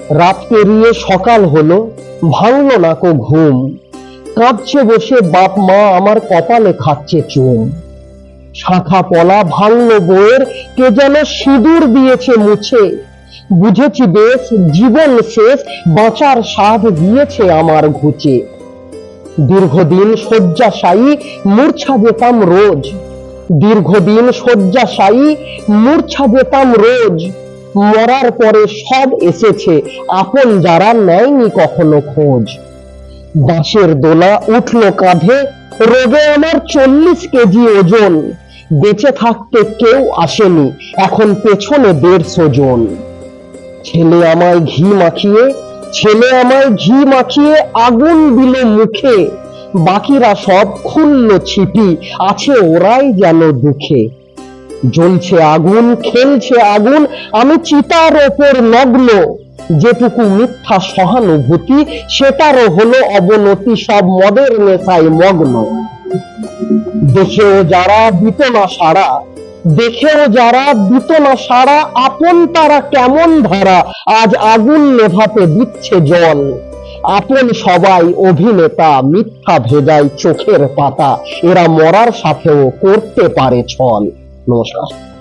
রাত পেরিয়ে সকাল হলো, ভাঙলো না কো ঘুম। কাঁদছে বসে বাপ মা, আমার কপালে খাচ্ছে চুম। শাখা পলা ভাঙলো বইয়ের, কে যেন সিঁদুর দিয়েছে মুছে। বুঝেছি বেশ, জীবন শেষ, বাঁচার স্বাদ দিয়েছে আমার ঘুচে। দীর্ঘদিন শয্যাশায়ী, মূর্ছা যেতাম রোজ। দীর্ঘদিন শয্যাশায়ী, মূর্ছা যেতাম রোজ। মরার পরে সব এসেছে, আপন যারা নেয়নি কখনো খোঁজ। বাঁশের দোলা উঠল কাঁধে, রোগে আমার 40 কেজি ওজন। বেঁচে থাকতে কেউ আসেনি, এখন পেছনে 150 জন। ছেলে আমায় ঘি মাখিয়ে, ছেলে আমায় ঘি মাখিয়ে আগুন দিল মুখে। বাকিরা সব খুলল ছিপি, আছে ওরাই যেন দুঃখে। জ্বলছে আগুন, খেলছে আগুন, আমি চিতার ওপর নগ্ন। যেটুকু মিথ্যা সহানুভূতি, সেটারও হলো অবনতি, সব মদের নেশায় মগ্ন। দেখেও যারা দিত না সাড়া, দেখেও যারা দিত না সাড়া, আপন তারা কেমন ধারা, আজ আগুন নেভাতে দিচ্ছে জল। আপন সবাই অভিনেতা, মিথ্যা ভেজায় চোখের পাতা, এরা মরার সাথেও করতে পারে ছল। নমস্কার।